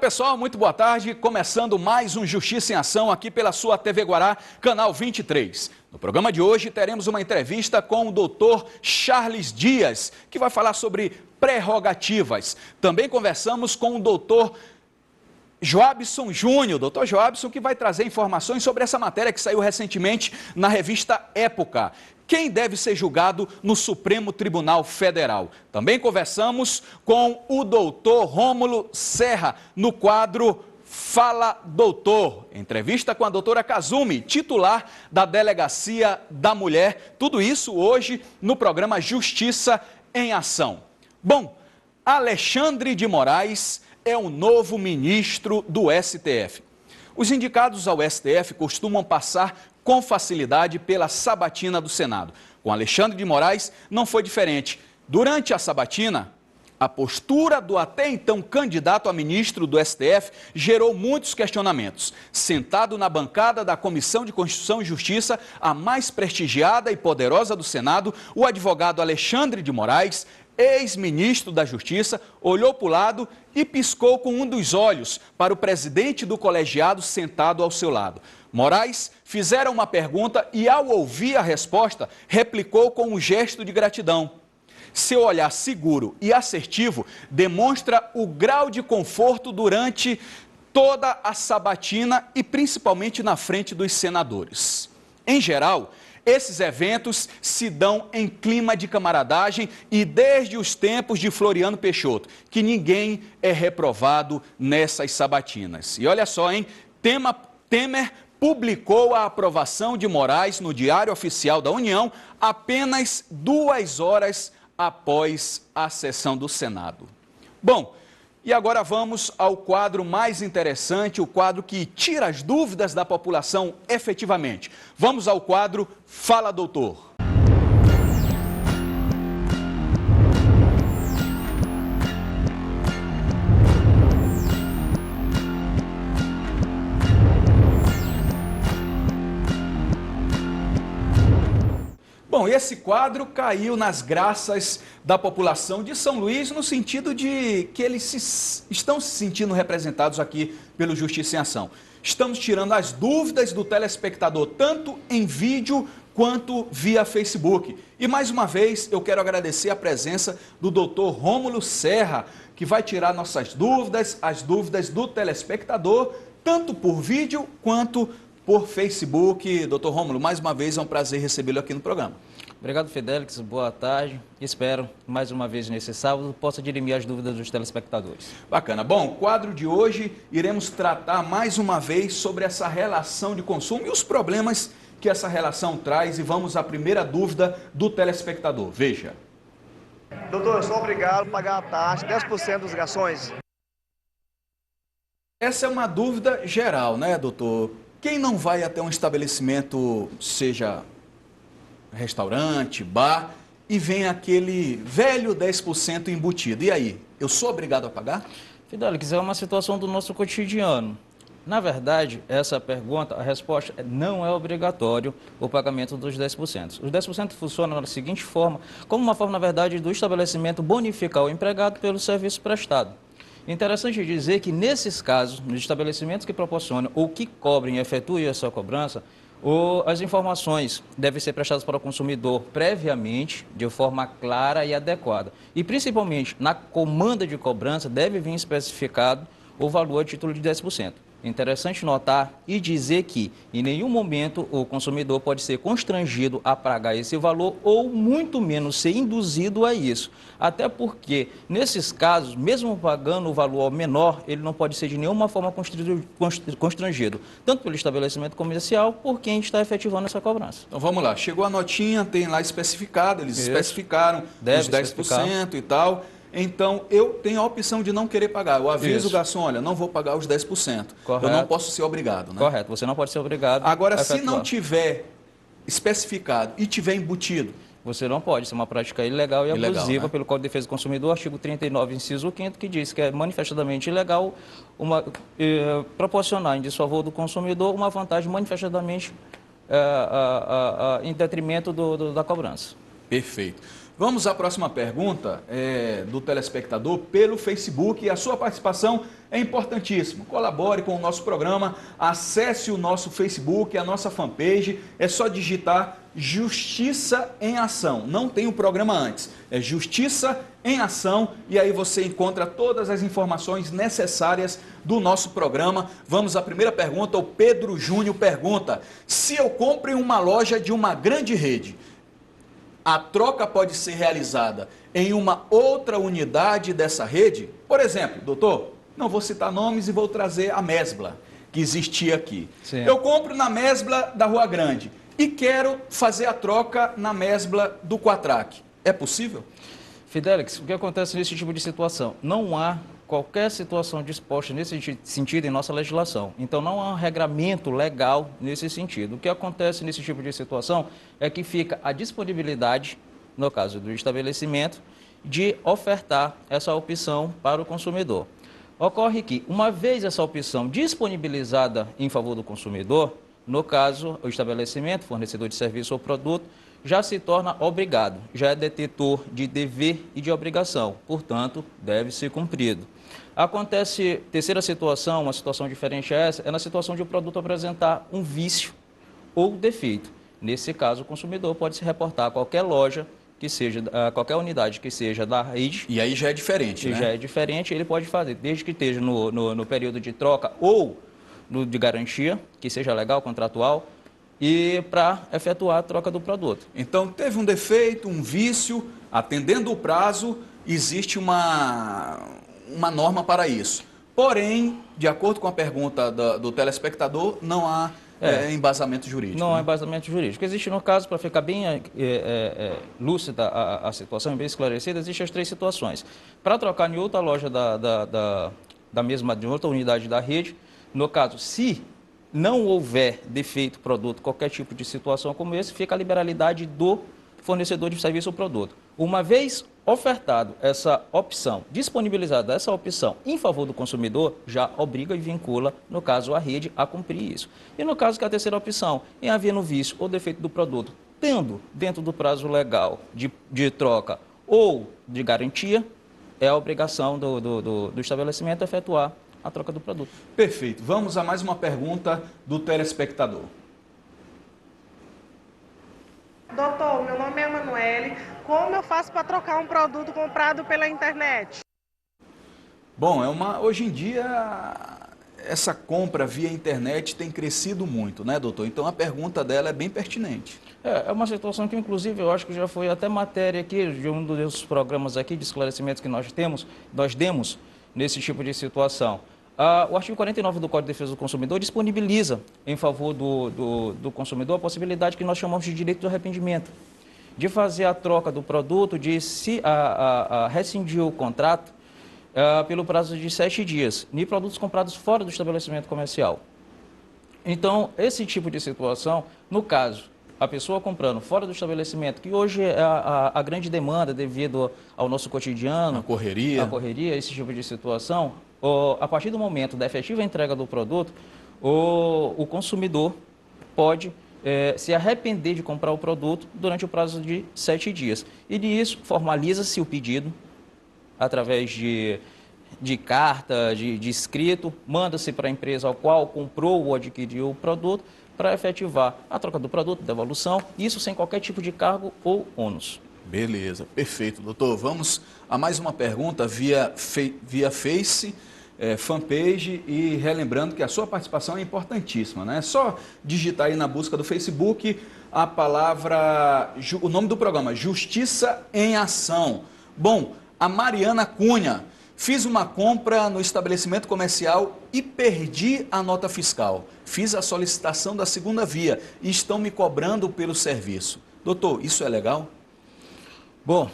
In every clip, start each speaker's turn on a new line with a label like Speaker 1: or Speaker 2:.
Speaker 1: pessoal, muito boa tarde. Começando mais um Justiça em Ação aqui pela sua TV Guará, canal 23. No programa de hoje teremos uma entrevista com o doutor Charles Dias, que vai falar sobre prerrogativas. Também conversamos com o doutor Joabson Júnior, doutor Joabson, que vai trazer informações sobre essa matéria que saiu recentemente na revista Época. Quem deve ser julgado no Supremo Tribunal Federal? Também conversamos com o doutor Rômulo Serra, no quadro Fala Doutor. Entrevista com a doutora Kazumi, titular da Delegacia da Mulher. Tudo isso hoje no programa Justiça em Ação. Bom, Alexandre de Moraes é o novo ministro do STF. Os indicados ao STF costumam passar com facilidade pela sabatina do Senado. Com Alexandre de Moraes não foi diferente. Durante a sabatina, a postura do até então candidato a ministro do STF gerou muitos questionamentos. Sentado na bancada da Comissão de Constituição e Justiça, a mais prestigiada e poderosa do Senado, o advogado Alexandre de Moraes, ex-ministro da Justiça, olhou para o lado e piscou com um dos olhos para o presidente do colegiado sentado ao seu lado. Moraes fizeram uma pergunta e, ao ouvir a resposta, replicou com um gesto de gratidão. Seu olhar seguro e assertivo demonstra o grau de conforto durante toda a sabatina e principalmente na frente dos senadores. Em geral, esses eventos se dão em clima de camaradagem e desde os tempos de Floriano Peixoto, que ninguém é reprovado nessas sabatinas. E olha só, hein? Temer publicou a aprovação de Moraes no Diário Oficial da União apenas 2 horas após a sessão do Senado. Bom, e agora vamos ao quadro mais interessante, o quadro que tira as dúvidas da população efetivamente. Vamos ao quadro Fala Doutor. Bom, esse quadro caiu nas graças da população de São Luís, no sentido de que eles estão se sentindo representados aqui pelo Justiça em Ação. Estamos tirando as dúvidas do telespectador, tanto em vídeo quanto via Facebook. E mais uma vez eu quero agradecer a presença do doutor Rômulo Serra, que vai tirar nossas dúvidas, as dúvidas do telespectador, tanto por vídeo quanto por Facebook. Doutor Rômulo, mais uma vez é um prazer recebê-lo aqui no programa.
Speaker 2: Obrigado, Fidelix. Boa tarde. Espero, mais uma vez nesse sábado, possa dirimir as dúvidas dos telespectadores.
Speaker 1: Bacana. Bom, quadro de hoje, iremos tratar mais uma vez sobre essa relação de consumo e os problemas que essa relação traz. E vamos à primeira dúvida do telespectador. Veja.
Speaker 3: Doutor, eu sou obrigado a pagar a taxa, 10% dos garçons.
Speaker 1: Essa é uma dúvida geral, né, doutor? Quem não vai até um estabelecimento, seja restaurante, bar, e vem aquele velho 10% embutido, e aí, eu sou obrigado a pagar?
Speaker 2: Fidelix, é uma situação do nosso cotidiano. Na verdade, essa pergunta, a resposta é não é obrigatório o pagamento dos 10%. Os 10% funcionam da seguinte forma, como uma forma, na verdade, do estabelecimento bonificar o empregado pelo serviço prestado. Interessante dizer que, nesses casos, nos estabelecimentos que proporcionam ou que cobrem e efetuem essa cobrança, as informações devem ser prestadas para o consumidor previamente, de forma clara e adequada. E, principalmente, na comanda de cobrança, deve vir especificado o valor a título de 10%. Interessante notar e dizer que, em nenhum momento, o consumidor pode ser constrangido a pagar esse valor ou, muito menos, ser induzido a isso. Até porque, nesses casos, mesmo pagando o valor menor, ele não pode ser de nenhuma forma constrangido, tanto pelo estabelecimento comercial, por quem está efetivando essa cobrança.
Speaker 1: Então vamos lá, chegou a notinha, tem lá especificado, eles especificaram os 10% e tal. Então, eu tenho a opção de não querer pagar. Eu aviso o garçom, olha, não vou pagar os 10%.
Speaker 2: Correto.
Speaker 1: Eu não posso ser obrigado, né?
Speaker 2: Correto, você não pode ser obrigado.
Speaker 1: Agora, se não tiver especificado e tiver embutido,
Speaker 2: você não pode, isso é uma prática ilegal e abusiva, né? Pelo Código de Defesa do Consumidor, artigo 39, inciso 5º, que diz que é manifestadamente ilegal proporcionar em desfavor do consumidor uma vantagem manifestadamente em detrimento da cobrança.
Speaker 1: Perfeito. Vamos à próxima pergunta do telespectador pelo Facebook. E a sua participação é importantíssima. Colabore com o nosso programa, acesse o nosso Facebook, a nossa fanpage. É só digitar Justiça em Ação. Não tem o programa antes. É Justiça em Ação e aí você encontra todas as informações necessárias do nosso programa. Vamos à primeira pergunta. O Pedro Júnior pergunta: se eu compro em uma loja de uma grande rede, a troca pode ser realizada em uma outra unidade dessa rede? Por exemplo, doutor, não vou citar nomes e vou trazer a Mesbla, que existia aqui.
Speaker 2: Sim.
Speaker 1: Eu compro na Mesbla da Rua Grande e quero fazer a troca na Mesbla do Quatraque. É possível?
Speaker 2: Fidelix, o que acontece nesse tipo de situação? Não há qualquer situação disposta nesse sentido em nossa legislação. Então, não há um regramento legal nesse sentido. O que acontece nesse tipo de situação é que fica a disponibilidade, no caso do estabelecimento, de ofertar essa opção para o consumidor. Ocorre que, uma vez essa opção disponibilizada em favor do consumidor, no caso, o estabelecimento, fornecedor de serviço ou produto, já se torna obrigado, já é detentor de dever e de obrigação, portanto, deve ser cumprido. Acontece, terceira situação, uma situação diferente a essa, é na situação de o produto apresentar um vício ou defeito. Nesse caso, o consumidor pode se reportar a qualquer loja, que seja, a qualquer unidade que seja da rede.
Speaker 1: E aí já é diferente, né?
Speaker 2: Já é diferente, ele pode fazer, desde que esteja no período de troca ou de garantia, que seja legal, contratual, e para efetuar a troca do produto.
Speaker 1: Então, teve um defeito, um vício, atendendo o prazo, existe uma norma para isso. Porém, de acordo com a pergunta do telespectador, não há embasamento jurídico.
Speaker 2: Não há embasamento jurídico. Existe, no caso, para ficar bem lúcida a situação, bem esclarecida, existem as três situações. Para trocar em outra loja de outra unidade da rede, no caso, se não houver defeito, produto, qualquer tipo de situação como esse, fica a liberalidade do fornecedor de serviço ou produto. Uma vez ofertado essa opção, disponibilizada essa opção em favor do consumidor, já obriga e vincula, no caso, a rede a cumprir isso. E no caso que a terceira opção, em havendo vício ou defeito do produto, tendo dentro do prazo legal de troca ou de garantia, é a obrigação do estabelecimento efetuar a troca do produto.
Speaker 1: Perfeito. Vamos a mais uma pergunta do telespectador.
Speaker 4: Doutor, meu nome é Emanuele. Como eu faço para trocar um produto comprado pela internet?
Speaker 1: Bom, hoje em dia essa compra via internet tem crescido muito, né, doutor? Então a pergunta dela é bem pertinente.
Speaker 2: É uma situação que, inclusive, eu acho que já foi até matéria aqui de um dos programas aqui de esclarecimentos que nós demos nesse tipo de situação. O artigo 49 do Código de Defesa do Consumidor disponibiliza em favor do consumidor a possibilidade que nós chamamos de direito do arrependimento, de fazer a troca do produto, de se rescindir o contrato pelo prazo de 7 dias, em produtos comprados fora do estabelecimento comercial. Então, esse tipo de situação, no caso, a pessoa comprando fora do estabelecimento, que hoje é a grande demanda devido ao nosso cotidiano,
Speaker 1: a correria,
Speaker 2: esse tipo de situação, a partir do momento da efetiva entrega do produto, o consumidor pode se arrepender de comprar o produto durante o prazo de 7 dias. E nisso, formaliza-se o pedido através de carta, de escrito, manda-se para a empresa ao qual comprou ou adquiriu o produto, para efetivar a troca do produto, devolução, isso sem qualquer tipo de cargo ou ônus.
Speaker 1: Beleza, perfeito, doutor. Vamos a mais uma pergunta via Face, fanpage, e relembrando que a sua participação é importantíssima, né? É só digitar aí na busca do Facebook a palavra, o nome do programa, Justiça em Ação. Bom, a Mariana Cunha: fiz uma compra no estabelecimento comercial e perdi a nota fiscal. Fiz a solicitação da segunda via e estão me cobrando pelo serviço. Doutor, isso é legal?
Speaker 2: Bom,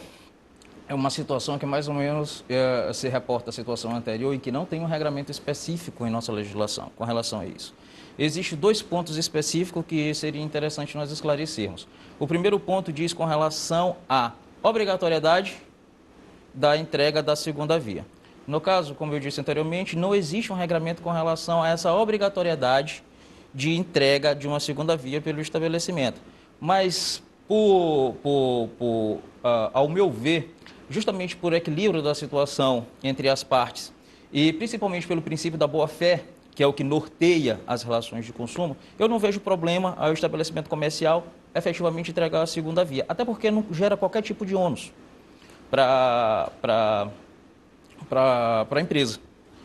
Speaker 2: é uma situação que mais ou menos se reporta à situação anterior e que não tem um regramento específico em nossa legislação com relação a isso. Existem 2 pontos específicos que seria interessante nós esclarecermos. O primeiro ponto diz com relação à obrigatoriedade da entrega da segunda via. No caso, como eu disse anteriormente, não existe um regramento com relação a essa obrigatoriedade de entrega de uma segunda via pelo estabelecimento. Mas, Ao meu ver, justamente por equilíbrio da situação entre as partes e principalmente pelo princípio da boa-fé, que é o que norteia as relações de consumo, eu não vejo problema ao estabelecimento comercial efetivamente entregar a segunda via, até porque não gera qualquer tipo de ônus para a empresa,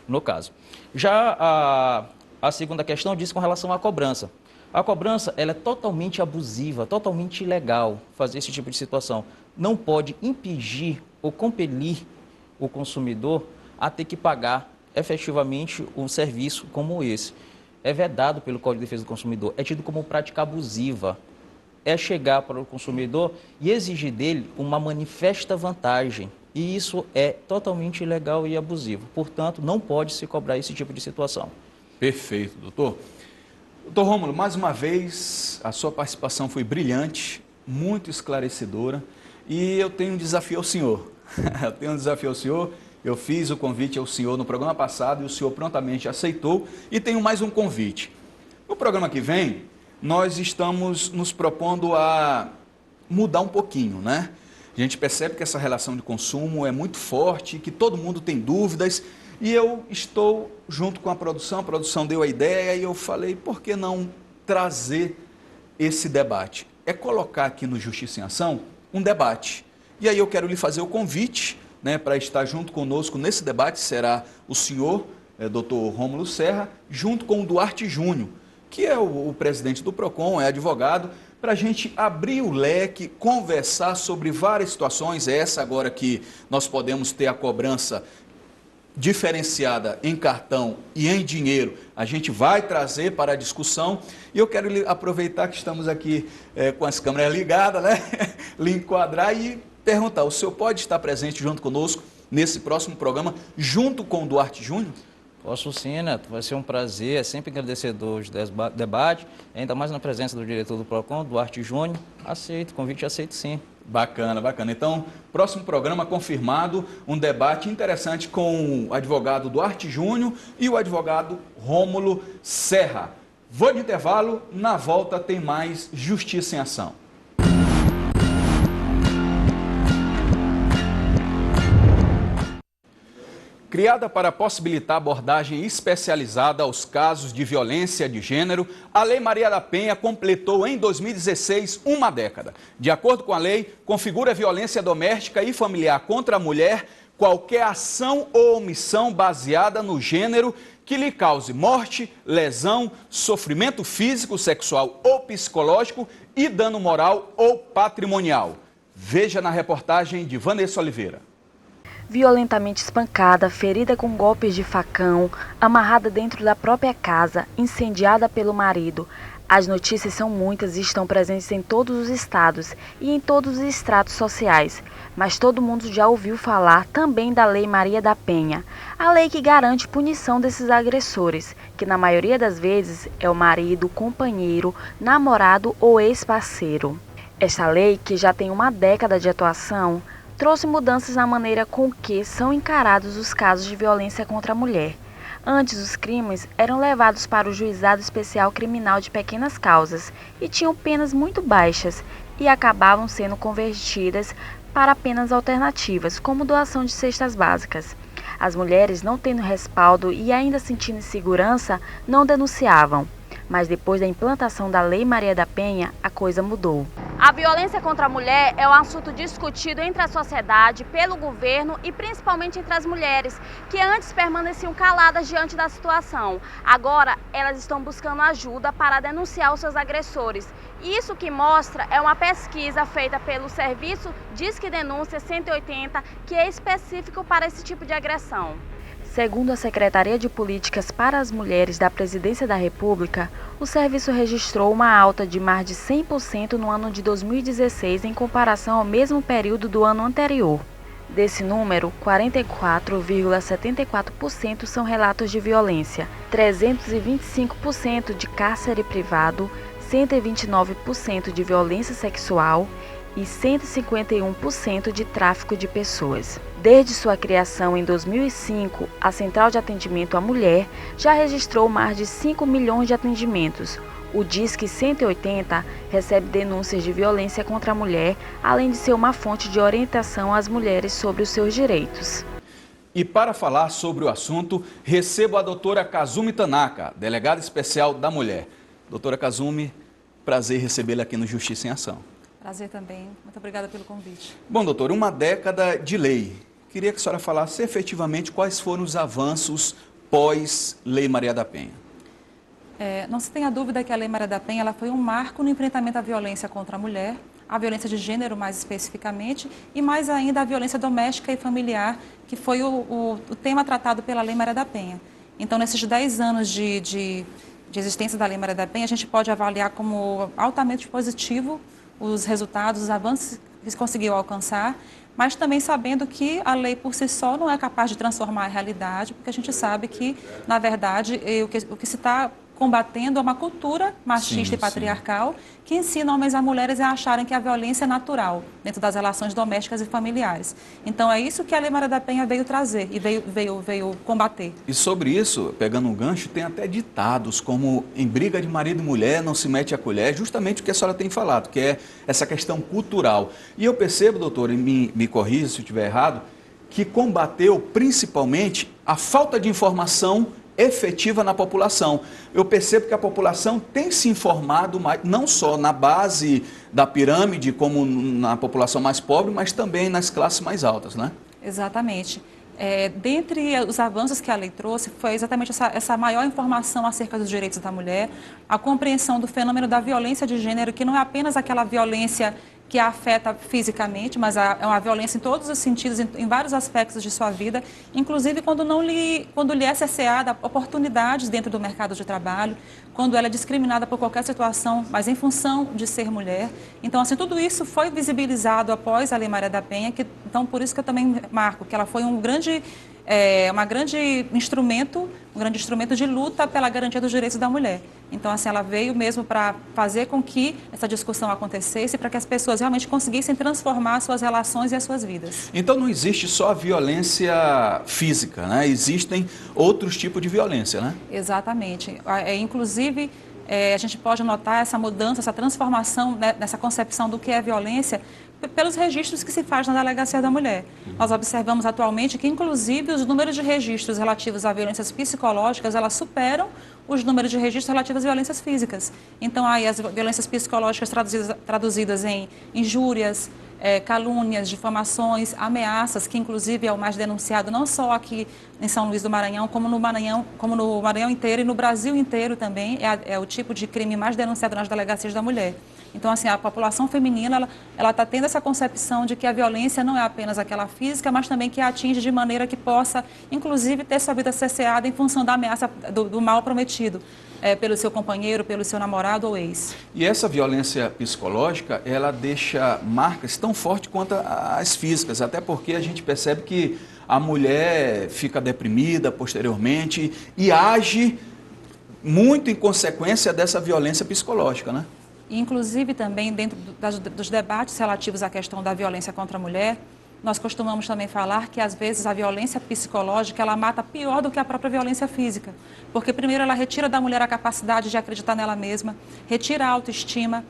Speaker 2: no caso. Já a segunda questão diz com relação à cobrança. A cobrança ela é totalmente abusiva, totalmente ilegal fazer esse tipo de situação. Não pode impedir ou compelir o consumidor a ter que pagar efetivamente um serviço como esse. É vedado pelo Código de Defesa do Consumidor, é tido como prática abusiva. É chegar para o consumidor e exigir dele uma manifesta vantagem. E isso é totalmente ilegal e abusivo. Portanto, não pode se cobrar esse tipo de situação.
Speaker 1: Perfeito, doutor. Doutor Rômulo, mais uma vez, a sua participação foi brilhante, muito esclarecedora, e eu tenho um desafio ao senhor. Eu fiz o convite ao senhor no programa passado e o senhor prontamente aceitou, e tenho mais um convite. No programa que vem, nós estamos nos propondo a mudar um pouquinho, né? A gente percebe que essa relação de consumo é muito forte, que todo mundo tem dúvidas, e eu estou junto com a produção deu a ideia e eu falei, por que não trazer esse debate? É colocar aqui no Justiça em Ação um debate. E aí eu quero lhe fazer o convite, né, para estar junto conosco nesse debate, será o senhor, doutor Rômulo Serra, junto com o Duarte Júnior, que é o presidente do PROCON, é advogado, para a gente abrir o leque, conversar sobre várias situações, essa agora que nós podemos ter a cobrança diferenciada em cartão e em dinheiro, a gente vai trazer para a discussão. E eu quero aproveitar que estamos aqui com as câmeras ligadas, né? lhe enquadrar e perguntar, o senhor pode estar presente junto conosco nesse próximo programa, junto com o Duarte Júnior?
Speaker 2: Posso sim, Neto. Vai ser um prazer, é sempre engrandecedor o debate, ainda mais na presença do diretor do PROCON, Duarte Júnior. Aceito, convite aceito sim.
Speaker 1: Bacana, bacana. Então, próximo programa confirmado, um debate interessante com o advogado Duarte Júnior e o advogado Rômulo Serra. Vou de intervalo, na volta tem mais Justiça em Ação. Criada para possibilitar abordagem especializada aos casos de violência de gênero, a Lei Maria da Penha completou em 2016 uma década. De acordo com a lei, configura violência doméstica e familiar contra a mulher qualquer ação ou omissão baseada no gênero que lhe cause morte, lesão, sofrimento físico, sexual ou psicológico e dano moral ou patrimonial. Veja na reportagem de Vanessa Oliveira.
Speaker 5: Violentamente espancada, ferida com golpes de facão, amarrada dentro da própria casa, incendiada pelo marido. As notícias são muitas e estão presentes em todos os estados e em todos os estratos sociais. Mas todo mundo já ouviu falar também da Lei Maria da Penha, a lei que garante punição desses agressores, que na maioria das vezes é o marido, companheiro, namorado ou ex-parceiro. Esta lei, que já tem uma década de atuação, trouxe mudanças na maneira com que são encarados os casos de violência contra a mulher. Antes, os crimes eram levados para o Juizado Especial Criminal de Pequenas Causas e tinham penas muito baixas e acabavam sendo convertidas para penas alternativas, como doação de cestas básicas. As mulheres, não tendo respaldo e ainda sentindo insegurança, não denunciavam. Mas depois da implantação da Lei Maria da Penha, a coisa mudou.
Speaker 6: A violência contra a mulher é um assunto discutido entre a sociedade, pelo governo e principalmente entre as mulheres, que antes permaneciam caladas diante da situação. Agora, elas estão buscando ajuda para denunciar os seus agressores. Isso que mostra é uma pesquisa feita pelo serviço Disque Denúncia 180, que é específico para esse tipo de agressão.
Speaker 5: Segundo a Secretaria de Políticas para as Mulheres da Presidência da República, o serviço registrou uma alta de mais de 100% no ano de 2016 em comparação ao mesmo período do ano anterior. Desse número, 44,74% são relatos de violência, 325% de cárcere privado, 129% de violência sexual e 151% de tráfico de pessoas. Desde sua criação em 2005, a Central de Atendimento à Mulher já registrou mais de 5 milhões de atendimentos, O Disque 180 recebe denúncias de violência contra a mulher, além de ser uma fonte de orientação às mulheres sobre os seus direitos.
Speaker 1: E para falar sobre o assunto, recebo a doutora Kazumi Tanaka, delegada especial da mulher. Doutora Kazumi, prazer recebê-la aqui no Justiça em Ação.
Speaker 7: Prazer também. Muito obrigada pelo convite.
Speaker 1: Bom, doutora, uma década de lei. Queria que a senhora falasse efetivamente quais foram os avanços pós-Lei Maria da Penha.
Speaker 7: Não se tenha dúvida que a Lei Maria da Penha ela foi um marco no enfrentamento à violência contra a mulher, a violência de gênero mais especificamente, e mais ainda a violência doméstica e familiar, que foi o tema tratado pela Lei Maria da Penha. Então, nesses 10 anos de existência da Lei Maria da Penha, a gente pode avaliar como altamente positivo os resultados, os avanços que se conseguiu alcançar, mas também sabendo que a lei por si só não é capaz de transformar a realidade, porque a gente sabe que, na verdade, o que se está combatendo é uma cultura machista e patriarcal que ensina homens e mulheres a acharem que a violência é natural dentro das relações domésticas e familiares. Então é isso que a Lei Maria da Penha veio trazer e veio combater.
Speaker 1: E sobre isso, pegando um gancho, tem até ditados como em briga de marido e mulher não se mete a colher, justamente o que a senhora tem falado, que é essa questão cultural. E eu percebo, doutor, e me corrija se eu estiver errado, que combateu principalmente a falta de informação efetiva na população. Eu percebo que a população tem se informado mais, não só na base da pirâmide, como na população mais pobre, mas também nas classes mais altas, né?
Speaker 7: Exatamente. Dentre os avanços que a lei trouxe, foi exatamente essa maior informação acerca dos direitos da mulher, a compreensão do fenômeno da violência de gênero, que não é apenas aquela violência que a afeta fisicamente, mas é uma violência em todos os sentidos, em vários aspectos de sua vida, inclusive quando lhe é cerceada oportunidades dentro do mercado de trabalho, quando ela é discriminada por qualquer situação, mas em função de ser mulher. Então, assim, tudo isso foi visibilizado após a Lei Maria da Penha, então por isso que eu também marco que ela foi um grande instrumento de luta pela garantia dos direitos da mulher. Então, assim, ela veio mesmo para fazer com que essa discussão acontecesse, para que as pessoas realmente conseguissem transformar suas relações e as suas vidas.
Speaker 1: Então, não existe só a violência física, né? Existem outros tipos de violência, né?
Speaker 7: Exatamente. Inclusive, a gente pode notar essa mudança, essa transformação, né, nessa concepção do que é violência, pelos registros que se faz na Delegacia da Mulher. Nós observamos atualmente que, inclusive, os números de registros relativos a violências psicológicas, elas superam os números de registros relativos a violências físicas. Então, aí as violências psicológicas traduzidas em injúrias, calúnias, difamações, ameaças, que inclusive é o mais denunciado não só aqui em São Luís do Maranhão, como no Maranhão inteiro e no Brasil inteiro também, é o tipo de crime mais denunciado nas delegacias da mulher. Então, assim, a população feminina, ela está tendo essa concepção de que a violência não é apenas aquela física, mas também que a atinge de maneira que possa, inclusive, ter sua vida cerceada em função da ameaça do mal prometido pelo seu companheiro, pelo seu namorado ou ex.
Speaker 1: E essa violência psicológica, ela deixa marcas tão fortes quanto as físicas, até porque a gente percebe que a mulher fica deprimida posteriormente e age muito em consequência dessa violência psicológica, né?
Speaker 7: Inclusive, também, dentro dos debates relativos à questão da violência contra a mulher, nós costumamos também falar que, às vezes, a violência psicológica, ela mata pior do que a própria violência física. Porque, primeiro, ela retira da mulher a capacidade de acreditar nela mesma, retira a autoestima,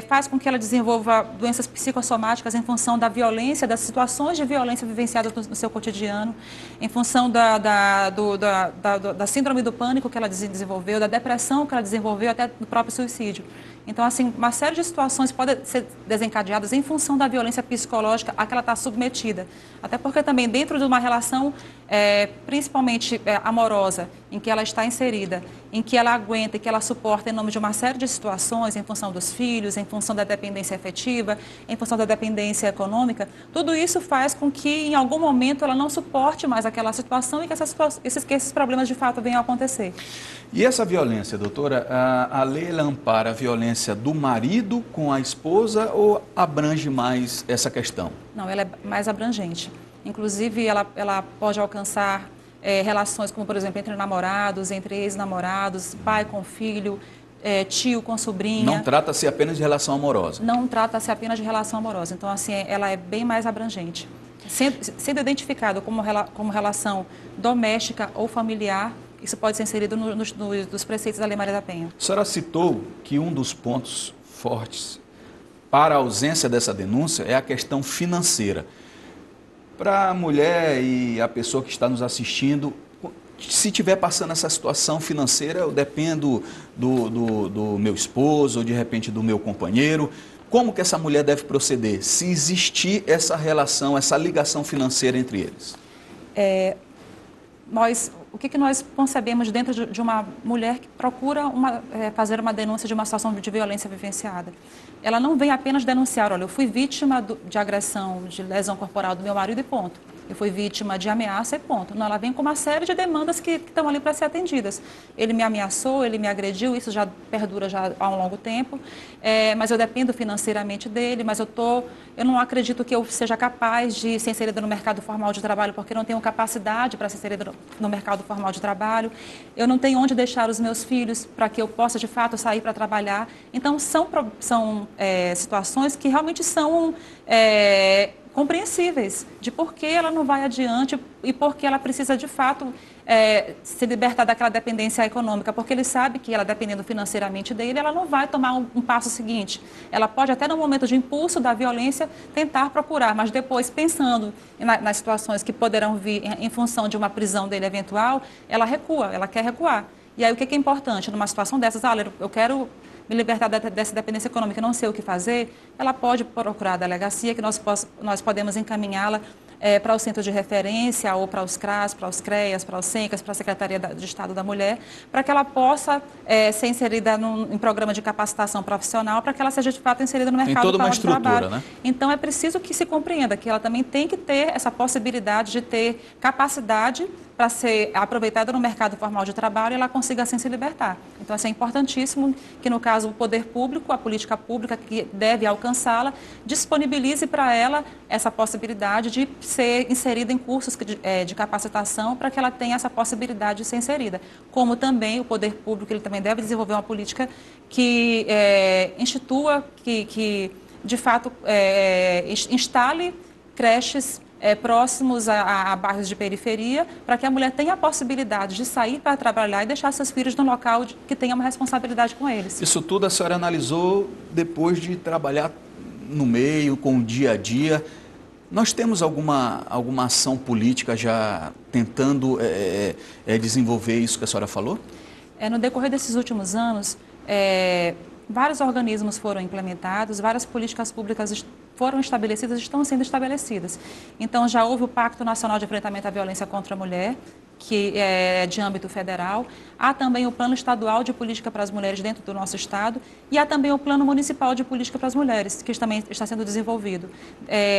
Speaker 7: faz com que ela desenvolva doenças psicossomáticas em função da violência, das situações de violência vivenciadas no seu cotidiano, em função da síndrome do pânico que ela desenvolveu, da depressão que ela desenvolveu, até do próprio suicídio. Então, assim, uma série de situações podem ser desencadeadas em função da violência psicológica a que ela está submetida. Até porque também dentro de uma relação, principalmente amorosa, em que ela está inserida, em que ela aguenta e que ela suporta em nome de uma série de situações, em função dos filhos, em função da dependência afetiva, em função da dependência econômica, tudo isso faz com que, em algum momento, ela não suporte mais aquela situação e que esses problemas, de fato, venham a acontecer.
Speaker 1: E essa violência, doutora, a lei ela ampara a violência do marido com a esposa ou abrange mais essa questão?
Speaker 7: Não, ela é mais abrangente. Inclusive, ela pode alcançar relações como, por exemplo, entre namorados, entre ex-namorados, pai com filho, tio com sobrinha.
Speaker 1: Não trata-se apenas de relação amorosa?
Speaker 7: Não trata-se apenas de relação amorosa. Então, assim, ela é bem mais abrangente. Sendo identificado como relação doméstica ou familiar, isso pode ser inserido nos preceitos da Lei Maria da Penha.
Speaker 1: A senhora citou que um dos pontos fortes para a ausência dessa denúncia é a questão financeira. Para a mulher e a pessoa que está nos assistindo, se estiver passando essa situação financeira, eu dependo do meu esposo ou de repente do meu companheiro, como que essa mulher deve proceder se existir essa relação, essa ligação financeira entre eles?
Speaker 7: O que nós concebemos dentro de uma mulher que procura fazer uma denúncia de uma situação de violência vivenciada? Ela não vem apenas denunciar, olha, eu fui vítima de agressão, de lesão corporal do meu marido e ponto. Eu fui vítima de ameaça e ponto. Não, ela vem com uma série de demandas que estão ali para ser atendidas. Ele me ameaçou, ele me agrediu, isso já perdura já há um longo tempo, mas eu dependo financeiramente dele, mas eu não acredito que eu seja capaz de ser inserida no mercado formal de trabalho porque não tenho capacidade para ser inserida no mercado formal de trabalho. Eu não tenho onde deixar os meus filhos para que eu possa, de fato, sair para trabalhar. Então, são situações que realmente são compreensíveis de por que ela não vai adiante e por que ela precisa, de fato, se libertar daquela dependência econômica, porque ele sabe que ela, dependendo financeiramente dele, ela não vai tomar um passo seguinte. Ela pode até no momento de impulso da violência tentar procurar, mas depois, pensando nas situações que poderão vir em função de uma prisão dele eventual, ela recua, ela quer recuar. E aí o que é importante? Numa situação dessas, eu quero me libertar dessa dependência econômica e não sei o que fazer, ela pode procurar a delegacia, que nós podemos encaminhá-la para o centro de referência ou para os CRAS, para os CREAS, para os SENCAS, para a Secretaria de Estado da Mulher, para que ela possa ser inserida em programa de capacitação profissional, para que ela seja de fato inserida no mercado
Speaker 1: formal de trabalho. Tem toda uma estrutura, né?
Speaker 7: Então é preciso que se compreenda que ela também tem que ter essa possibilidade de ter capacidade para ser aproveitada no mercado formal de trabalho e ela consiga assim se libertar. Então, isso é importantíssimo que, no caso, o poder público, a política pública que deve alcançá-la, disponibilize para ela essa possibilidade de ser inserida em cursos de capacitação para que ela tenha essa possibilidade de ser inserida. Como também o poder público, ele também deve desenvolver uma política que institua, que de fato instale creches próximos a bairros de periferia, para que a mulher tenha a possibilidade de sair para trabalhar e deixar seus filhos no local que tenha uma responsabilidade com eles.
Speaker 1: Isso tudo a senhora analisou depois de trabalhar no meio, com o dia a dia. Nós temos alguma ação política já tentando desenvolver isso que a senhora falou?
Speaker 7: No decorrer desses últimos anos, vários organismos foram implementados, várias políticas públicas foram estabelecidas e estão sendo estabelecidas. Então, já houve o Pacto Nacional de Enfrentamento à Violência contra a Mulher, que é de âmbito federal. Há também o Plano Estadual de Política para as Mulheres dentro do nosso Estado e há também o Plano Municipal de Política para as Mulheres, que também está sendo desenvolvido.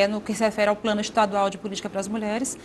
Speaker 7: No que se refere ao Plano Estadual de Política para as Mulheres,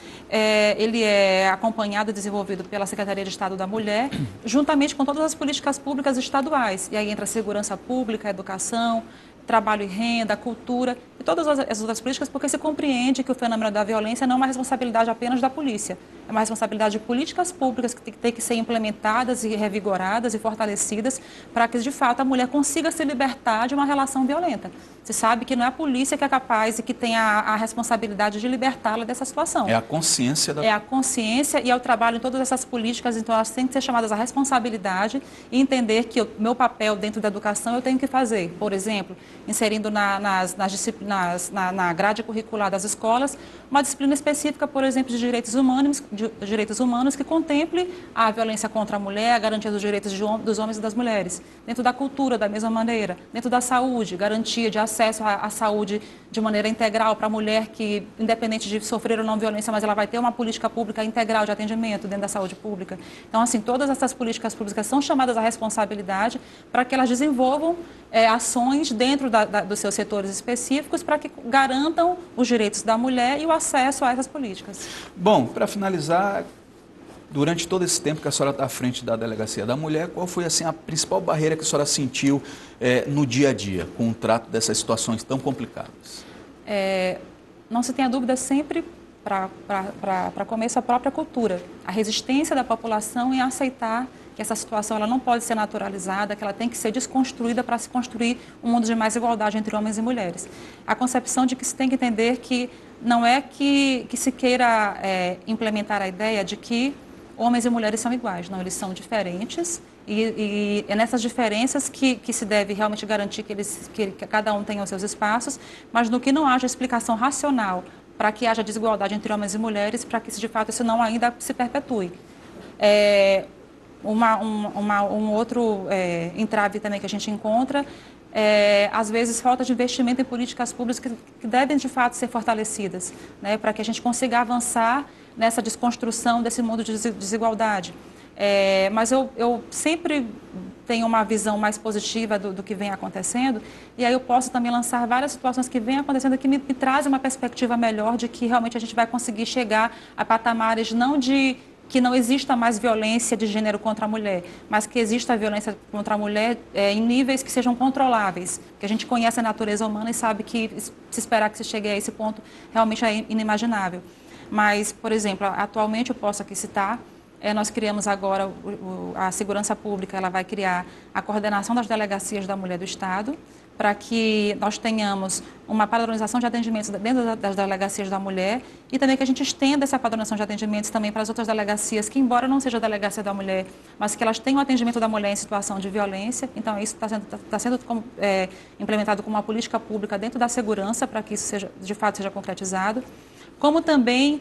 Speaker 7: ele é acompanhado e desenvolvido pela Secretaria de Estado da Mulher, juntamente com todas as políticas públicas estaduais. E aí entra a segurança pública, a educação, trabalho e renda, cultura e todas as outras políticas, porque se compreende que o fenômeno da violência não é uma responsabilidade apenas da polícia, é uma responsabilidade de políticas públicas que tem que ser implementadas e revigoradas e fortalecidas para que, de fato, a mulher consiga se libertar de uma relação violenta. Você sabe que não é a polícia que é capaz e que tem a responsabilidade de libertá-la dessa situação.
Speaker 1: É a consciência da...
Speaker 7: É a consciência e é o trabalho em todas essas políticas, então elas têm que ser chamadas à responsabilidade e entender que o meu papel dentro da educação eu tenho que fazer. Por exemplo, inserindo na grade curricular das escolas uma disciplina específica, por exemplo, de direitos humanos que contemple a violência contra a mulher, a garantia dos direitos dos homens e das mulheres. Dentro da cultura, da mesma maneira. Dentro da saúde, garantia de acesso à saúde de maneira integral para a mulher que, independente de sofrer ou não violência, mas ela vai ter uma política pública integral de atendimento dentro da saúde pública. Então, assim, todas essas políticas públicas são chamadas à responsabilidade para que elas desenvolvam ações dentro dos seus setores específicos para que garantam os direitos da mulher e o acesso a essas políticas.
Speaker 1: Bom, para finalizar, durante todo esse tempo que a senhora está à frente da Delegacia da Mulher, qual foi assim, a principal barreira que a senhora sentiu no dia a dia com o trato dessas situações tão complicadas?
Speaker 7: Não se tenha dúvida sempre, para começo, a própria cultura, a resistência da população em aceitar que essa situação ela não pode ser naturalizada, que ela tem que ser desconstruída para se construir um mundo de mais igualdade entre homens e mulheres. A concepção de que se tem que entender que não é que se queira implementar a ideia de que homens e mulheres são iguais. Não, eles são diferentes e é nessas diferenças que se deve realmente garantir que cada um tenha os seus espaços, mas no que não haja explicação racional para que haja desigualdade entre homens e mulheres, para que de fato isso não ainda se perpetue. Um outro entrave também que a gente encontra às vezes, falta de investimento em políticas públicas que devem, de fato, ser fortalecidas, né, para que a gente consiga avançar nessa desconstrução desse mundo de desigualdade. Mas eu sempre tenho uma visão mais positiva do que vem acontecendo, e aí eu posso também lançar várias situações que vêm acontecendo que me trazem uma perspectiva melhor de que realmente a gente vai conseguir chegar a patamares não de que não exista mais violência de gênero contra a mulher, mas que exista a violência contra a mulher em níveis que sejam controláveis, que a gente conhece a natureza humana e sabe que se esperar que se chegue a esse ponto realmente é inimaginável. Mas, por exemplo, atualmente eu posso aqui citar, nós criamos agora a Segurança Pública, ela vai criar a coordenação das delegacias da mulher do Estado, para que nós tenhamos uma padronização de atendimentos dentro das delegacias da mulher e também que a gente estenda essa padronização de atendimentos também para as outras delegacias, que embora não seja a delegacia da mulher, mas que elas tenham o atendimento da mulher em situação de violência. Então, isso está sendo implementado como uma política pública dentro da segurança, para que isso seja, de fato seja concretizado. Como também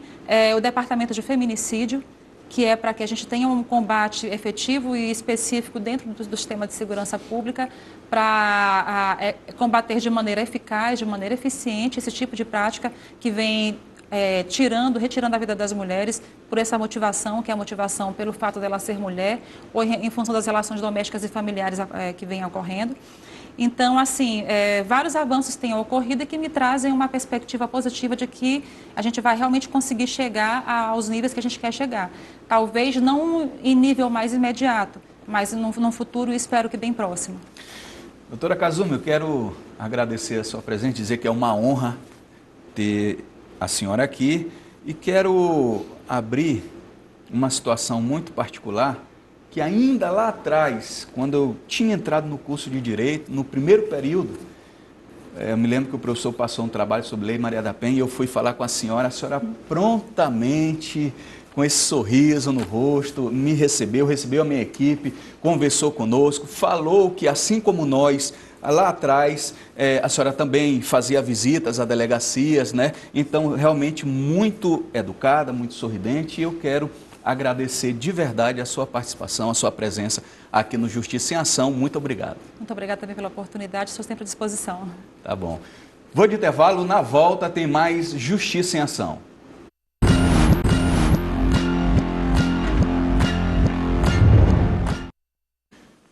Speaker 7: o Departamento de Feminicídio, que é para que a gente tenha um combate efetivo e específico dentro do sistema de segurança pública para combater de maneira eficaz, de maneira eficiente esse tipo de prática que vem retirando a vida das mulheres por essa motivação, que é a motivação pelo fato dela ser mulher ou em função das relações domésticas e familiares que vêm ocorrendo. Então, assim, vários avanços têm ocorrido e que me trazem uma perspectiva positiva de que a gente vai realmente conseguir chegar aos níveis que a gente quer chegar. Talvez não em nível mais imediato, mas num futuro, espero que bem próximo.
Speaker 1: Doutora Kazumi, eu quero agradecer a sua presença, dizer que é uma honra ter a senhora aqui e quero abrir uma situação muito particular que ainda lá atrás, quando eu tinha entrado no curso de Direito, no primeiro período, eu me lembro que o professor passou um trabalho sobre Lei Maria da Penha e eu fui falar com a senhora prontamente, com esse sorriso no rosto, me recebeu a minha equipe, conversou conosco, falou que assim como nós, lá atrás, a senhora também fazia visitas a delegacias, né? Então, realmente muito educada, muito sorridente, e eu quero agradecer de verdade a sua participação, a sua presença aqui no Justiça em Ação. Muito obrigado.
Speaker 7: Muito obrigada também pela oportunidade, estou sempre à disposição.
Speaker 1: Tá bom. Vou de intervalo, na volta tem mais Justiça em Ação.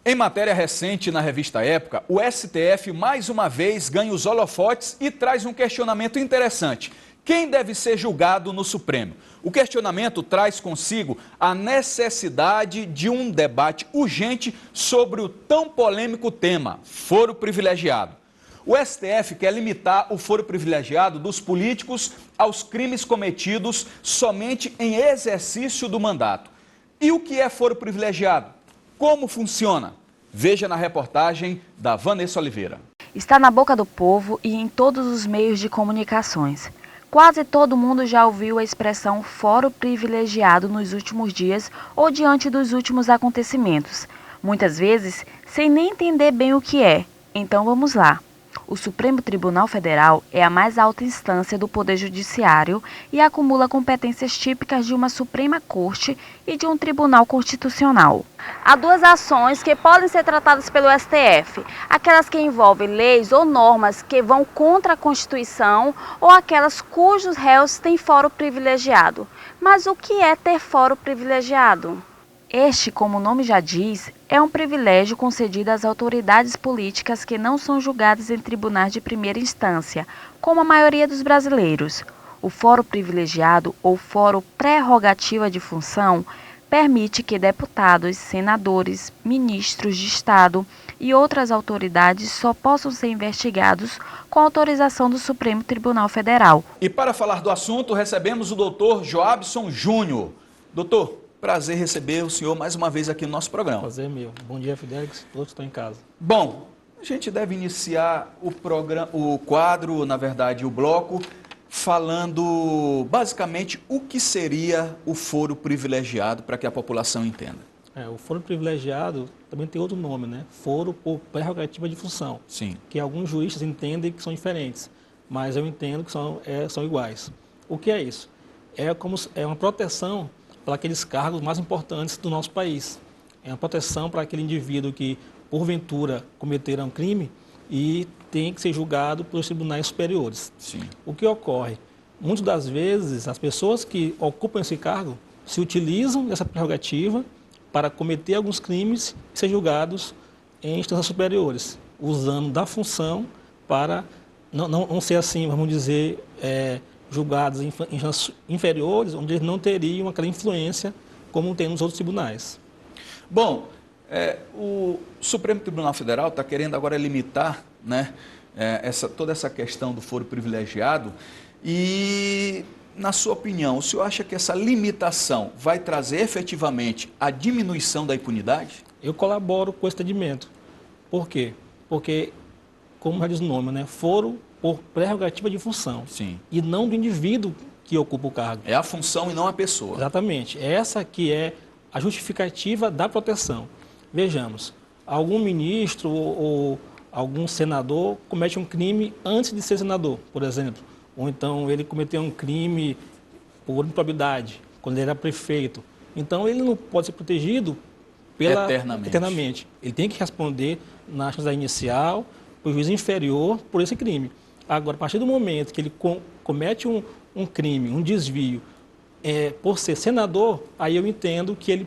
Speaker 1: Em matéria recente na revista Época, o STF mais uma vez ganha os holofotes e traz um questionamento interessante. Quem deve ser julgado no Supremo? O questionamento traz consigo a necessidade de um debate urgente sobre o tão polêmico tema, foro privilegiado. O STF quer limitar o foro privilegiado dos políticos aos crimes cometidos somente em exercício do mandato. E o que é foro privilegiado? Como funciona? Veja na reportagem da Vanessa Oliveira.
Speaker 5: Está na boca do povo e em todos os meios de comunicações. Quase todo mundo já ouviu a expressão foro privilegiado nos últimos dias ou diante dos últimos acontecimentos, muitas vezes sem nem entender bem o que é. Então vamos lá. O Supremo Tribunal Federal é a mais alta instância do Poder Judiciário e acumula competências típicas de uma Suprema Corte e de um Tribunal Constitucional.
Speaker 6: Há duas ações que podem ser tratadas pelo STF, aquelas que envolvem leis ou normas que vão contra a Constituição ou aquelas cujos réus têm foro privilegiado. Mas o que é ter foro privilegiado?
Speaker 5: Este, como o nome já diz, é um privilégio concedido às autoridades políticas que não são julgadas em tribunais de primeira instância, como a maioria dos brasileiros. O foro privilegiado ou foro prerrogativa de função permite que deputados, senadores, ministros de Estado e outras autoridades só possam ser investigados com autorização do Supremo Tribunal Federal.
Speaker 1: E para falar do assunto, recebemos o doutor Joabson Júnior. Doutor, prazer receber o senhor mais uma vez aqui no nosso programa.
Speaker 8: Prazer meu. Bom dia, Fidelix. Todos estão em casa.
Speaker 1: Bom, a gente deve iniciar o quadro, na verdade, o bloco falando basicamente o que seria o foro privilegiado para que a população entenda.
Speaker 8: O foro privilegiado também tem outro nome, né? Foro por prerrogativa de função.
Speaker 1: Sim.
Speaker 8: Que alguns juízes entendem que são diferentes, mas eu entendo que são iguais. O que é isso? É uma proteção para aqueles cargos mais importantes do nosso país. É uma proteção para aquele indivíduo que, porventura, cometerá um crime e tem que ser julgado pelos tribunais superiores.
Speaker 1: Sim.
Speaker 8: O que ocorre? Muitas das vezes, as pessoas que ocupam esse cargo se utilizam dessa prerrogativa para cometer alguns crimes e ser julgados em instâncias superiores, usando da função para não ser assim, vamos dizer, julgados em instâncias inferiores, onde eles não teriam aquela influência como tem nos outros tribunais.
Speaker 1: Bom, o Supremo Tribunal Federal está querendo agora limitar, né, toda essa questão do foro privilegiado e, na sua opinião, o senhor acha que essa limitação vai trazer efetivamente a diminuição da impunidade?
Speaker 8: Eu colaboro com esse entendimento. Por quê? Porque, como já diz o nome, né, foro por prerrogativa de função.
Speaker 1: Sim.
Speaker 8: E não do indivíduo que ocupa o cargo.
Speaker 1: É a função e não a pessoa.
Speaker 8: Exatamente. Essa que é a justificativa da proteção. Vejamos, algum ministro ou algum senador comete um crime antes de ser senador, por exemplo. Ou então ele cometeu um crime por improbidade, quando ele era prefeito. Então ele não pode ser protegido eternamente. Ele tem que responder na instância inicial, para o juiz inferior, por esse crime. Agora, a partir do momento que ele comete um crime, um desvio, por ser senador, aí eu entendo que ele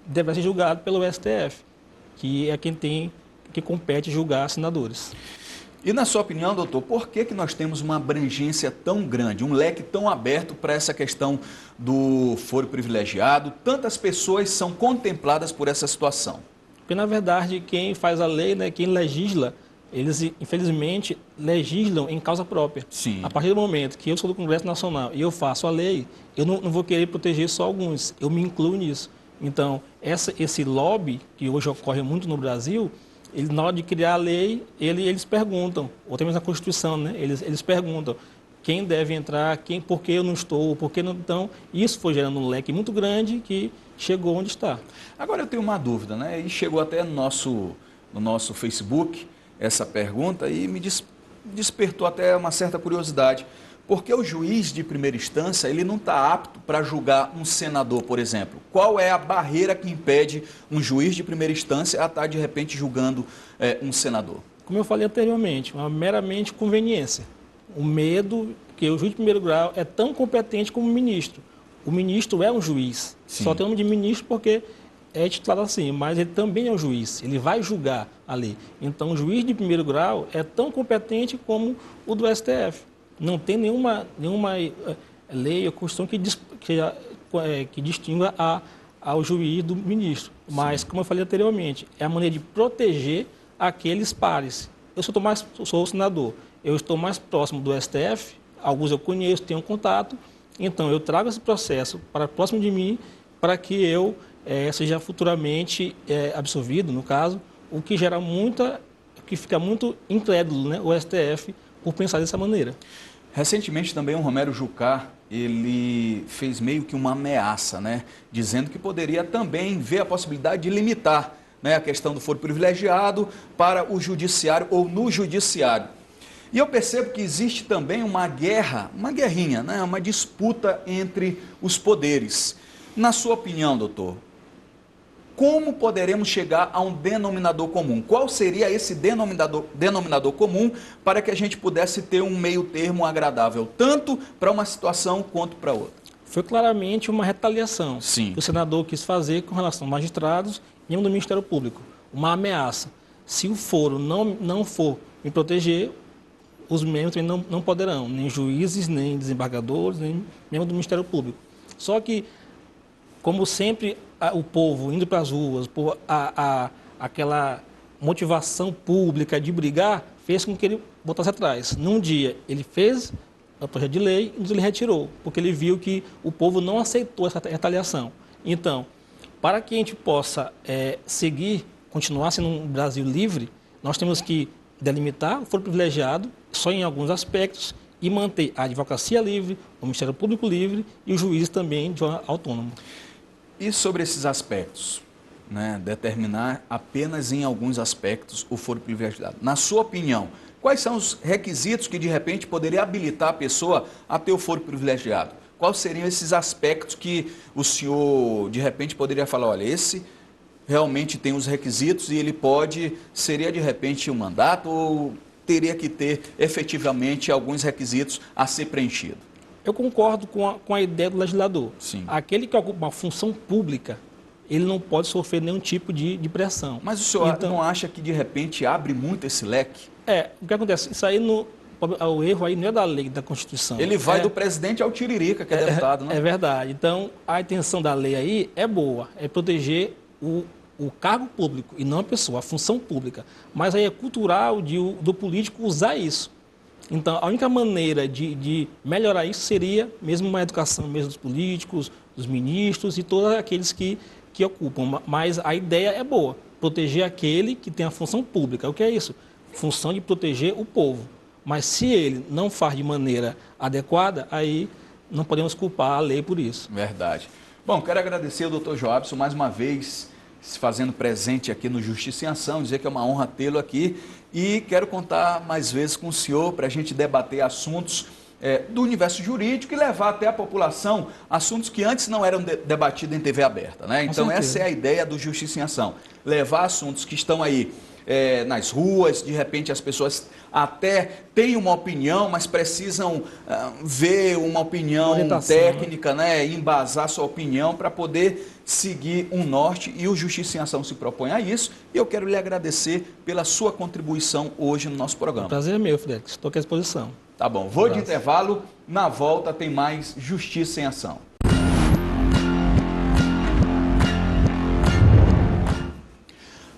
Speaker 8: deve ser julgado pelo STF, que é que compete julgar senadores.
Speaker 1: E na sua opinião, doutor, por que nós temos uma abrangência tão grande, um leque tão aberto para essa questão do foro privilegiado? Tantas pessoas são contempladas por essa situação.
Speaker 8: Porque, na verdade, quem faz a lei, né, quem legisla, eles, infelizmente, legislam em causa própria.
Speaker 1: Sim.
Speaker 8: A partir do momento que eu sou do Congresso Nacional e eu faço a lei, eu não vou querer proteger só alguns, eu me incluo nisso. Então, esse lobby, que hoje ocorre muito no Brasil, na hora de criar a lei, eles perguntam, ou até mesmo na Constituição, né? Eles perguntam quem deve entrar, por que eu não estou, por que não. Então, isso foi gerando um leque muito grande que chegou onde está.
Speaker 1: Agora eu tenho uma dúvida, né? E chegou até no nosso Facebook essa pergunta e me despertou até uma certa curiosidade. Porque o juiz de primeira instância, ele não está apto para julgar um senador, por exemplo. Qual é a barreira que impede um juiz de primeira instância a estar, de repente, julgando um senador?
Speaker 8: Como eu falei anteriormente, uma meramente conveniência. O medo que o juiz de primeiro grau é tão competente como o ministro. O ministro é um juiz.
Speaker 1: Sim.
Speaker 8: Só tem o nome de ministro porque é titulado assim, mas ele também é um juiz. Ele vai julgar a lei. Então, o juiz de primeiro grau é tão competente como o do STF. Não tem nenhuma lei ou Constituição que distinga ao juiz do ministro. Mas, como eu falei anteriormente, é a maneira de proteger aqueles pares. Eu sou senador, eu estou mais próximo do STF, alguns eu conheço, tenho contato, então eu trago esse processo para próximo de mim para que eu seja futuramente absolvido, no caso, o que gera que fica muito incrédulo, né, o STF, por pensar dessa maneira.
Speaker 1: Recentemente também o Romero Jucá, ele fez meio que uma ameaça, né? Dizendo que poderia também ver a possibilidade de limitar, né, a questão do foro privilegiado para o judiciário ou no judiciário. E eu percebo que existe também uma guerrinha, né, uma disputa entre os poderes. Na sua opinião, doutor, como poderemos chegar a um denominador comum? Qual seria esse denominador comum para que a gente pudesse ter um meio termo agradável, tanto para uma situação quanto para outra?
Speaker 8: Foi claramente uma retaliação.
Speaker 1: Sim.
Speaker 8: Que o senador quis fazer com relação aos magistrados e do Ministério Público. Uma ameaça. Se o foro não for me proteger, os membros também não poderão, nem juízes, nem desembargadores, nem membros do Ministério Público. Só que, como sempre, o povo indo para as ruas, por aquela motivação pública de brigar, fez com que ele botasse atrás. Num dia, ele fez o projeto de lei e ele retirou, porque ele viu que o povo não aceitou essa retaliação. Então, para que a gente possa continuar sendo um Brasil livre, nós temos que delimitar o foro privilegiado só em alguns aspectos e manter a advocacia livre, o Ministério Público livre e o juiz também de forma autônoma.
Speaker 1: E sobre esses aspectos, né, determinar apenas em alguns aspectos o foro privilegiado. Na sua opinião, quais são os requisitos que de repente poderia habilitar a pessoa a ter o foro privilegiado? Quais seriam esses aspectos que o senhor de repente poderia falar, olha, esse realmente tem os requisitos e ele seria de repente um mandato ou teria que ter efetivamente alguns requisitos a ser preenchido?
Speaker 8: Eu concordo com a ideia do legislador.
Speaker 1: Sim.
Speaker 8: Aquele que ocupa uma função pública, ele não pode sofrer nenhum tipo de pressão.
Speaker 1: Mas o senhor não acha que de repente abre muito esse leque?
Speaker 8: O que acontece? Isso aí, o erro aí não é da lei, da Constituição.
Speaker 1: Ele vai do presidente ao tiririca, que é deputado, né?
Speaker 8: É verdade. Então, a intenção da lei aí é boa, é proteger o cargo público e não a pessoa, a função pública. Mas aí é cultural do político usar isso. Então, a única maneira de melhorar isso seria mesmo uma educação mesmo dos políticos, dos ministros e todos aqueles que ocupam. Mas a ideia é boa, proteger aquele que tem a função pública. O que é isso? Função de proteger o povo. Mas se ele não faz de maneira adequada, aí não podemos culpar a lei por isso.
Speaker 1: Verdade. Bom, quero agradecer ao doutor Joabson mais uma vez, se fazendo presente aqui no Justiça em Ação, dizer que é uma honra tê-lo aqui e quero contar mais vezes com o senhor para a gente debater assuntos do universo jurídico e levar até a população assuntos que antes não eram debatidos em TV aberta, né? Então essa é a ideia do Justiça em Ação, levar assuntos que estão aí nas ruas, de repente as pessoas até têm uma opinião, mas precisam ver uma opinião técnica, né? Embasar sua opinião para poder seguir um norte e o Justiça em Ação se propõe a isso. E eu quero lhe agradecer pela sua contribuição hoje no nosso programa.
Speaker 8: O prazer é meu, Félix. Estou aqui à disposição.
Speaker 1: Tá bom, vou de intervalo, na volta tem mais Justiça em Ação.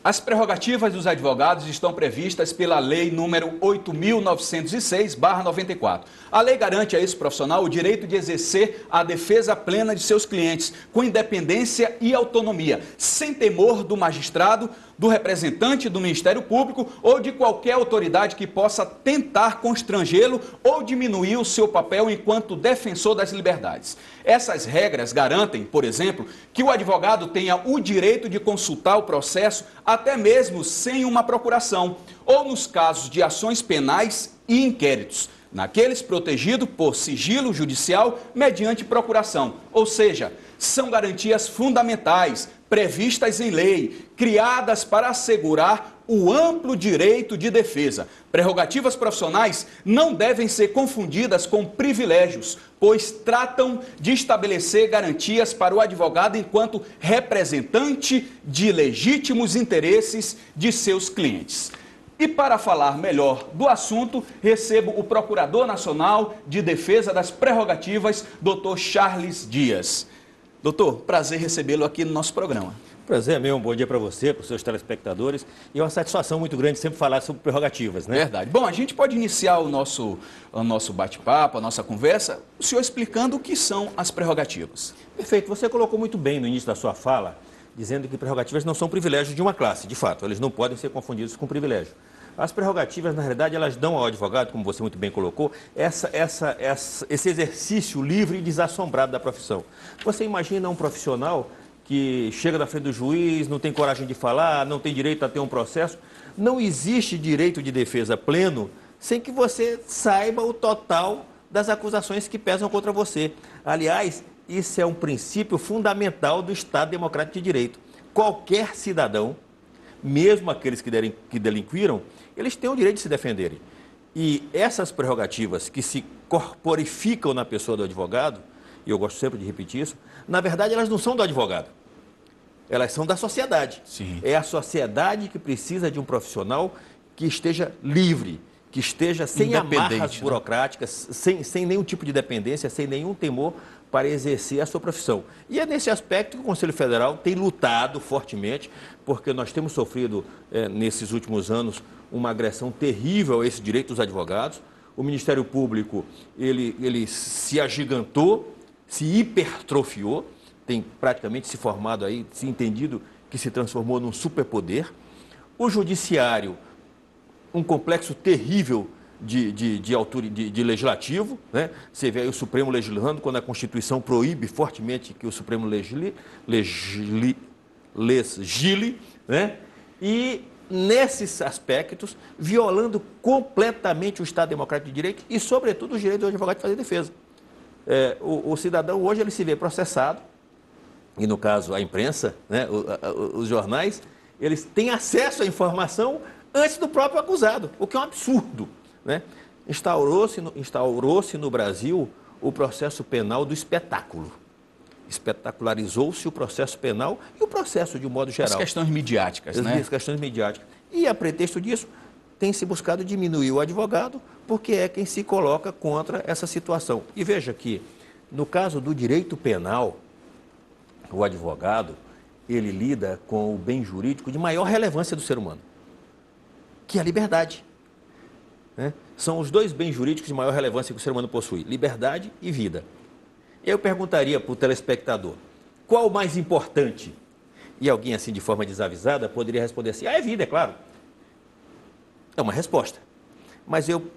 Speaker 1: As prerrogativas dos advogados estão previstas pela Lei número 8.906/94. A lei garante a esse profissional o direito de exercer a defesa plena de seus clientes, com independência e autonomia, sem temor do magistrado, do representante do Ministério Público ou de qualquer autoridade que possa tentar constrangê-lo ou diminuir o seu papel enquanto defensor das liberdades. Essas regras garantem, por exemplo, que o advogado tenha o direito de consultar o processo até mesmo sem uma procuração, ou nos casos de ações penais e inquéritos, naqueles protegidos por sigilo judicial mediante procuração, ou seja, são garantias fundamentais, previstas em lei, criadas para assegurar o amplo direito de defesa. Prerrogativas profissionais não devem ser confundidas com privilégios, pois tratam de estabelecer garantias para o advogado enquanto representante de legítimos interesses de seus clientes. E para falar melhor do assunto, recebo o Procurador Nacional de Defesa das Prerrogativas, Dr. Charles Dias. Doutor, prazer recebê-lo aqui no nosso programa.
Speaker 9: Prazer é meu, um bom dia para você, para os seus telespectadores. E é uma satisfação muito grande sempre falar sobre prerrogativas, né?
Speaker 1: Verdade. Bom, a gente pode iniciar o nosso bate-papo, a nossa conversa, o senhor explicando o que são as prerrogativas.
Speaker 9: Perfeito. Você colocou muito bem no início da sua fala, dizendo que prerrogativas não são privilégios de uma classe. De fato, eles não podem ser confundidos com privilégio. As prerrogativas, na realidade, elas dão ao advogado, como você muito bem colocou, esse exercício livre e desassombrado da profissão. Você imagina um profissional que chega na frente do juiz, não tem coragem de falar, não tem direito a ter um processo. Não existe direito de defesa pleno sem que você saiba o total das acusações que pesam contra você. Aliás, isso é um princípio fundamental do Estado Democrático de Direito. Qualquer cidadão, mesmo aqueles que delinquiram, eles têm o direito de se defenderem. E essas prerrogativas que se corporificam na pessoa do advogado, e eu gosto sempre de repetir isso, na verdade elas não são do advogado, elas são da sociedade.
Speaker 1: Sim.
Speaker 9: É a sociedade que precisa de um profissional que esteja livre, que esteja sem amarras burocráticas, sem nenhum tipo de dependência, sem nenhum temor para exercer a sua profissão. E é nesse aspecto que o Conselho Federal tem lutado fortemente, porque nós temos sofrido, nesses últimos anos, uma agressão terrível a esse direito dos advogados. O Ministério Público, ele se agigantou, se hipertrofiou, tem praticamente se formado aí, se entendido que se transformou num superpoder. O Judiciário, um complexo terrível de legislativo, né? Você vê aí o Supremo legislando quando a Constituição proíbe fortemente que o Supremo legisle, né? E nesses aspectos, violando completamente o Estado Democrático de Direito e, sobretudo, os direitos do advogado de fazer defesa. O cidadão hoje ele se vê processado, e no caso a imprensa, né, os jornais, eles têm acesso à informação antes do próprio acusado, o que é um absurdo, né? Instaurou-se no Brasil o processo penal do espetáculo. Espetacularizou-se o processo penal e o processo de um modo geral.
Speaker 1: As questões midiáticas, né?
Speaker 9: As questões midiáticas. E a pretexto disso, tem se buscado diminuir o advogado, porque é quem se coloca contra essa situação. E veja que, no caso do direito penal, o advogado, ele lida com o bem jurídico de maior relevância do ser humano, que é a liberdade, né? São os dois bens jurídicos de maior relevância que o ser humano possui, liberdade e vida. Eu perguntaria para o telespectador, qual o mais importante? E alguém assim, de forma desavisada, poderia responder assim, é vida, é claro. É uma resposta. Mas eu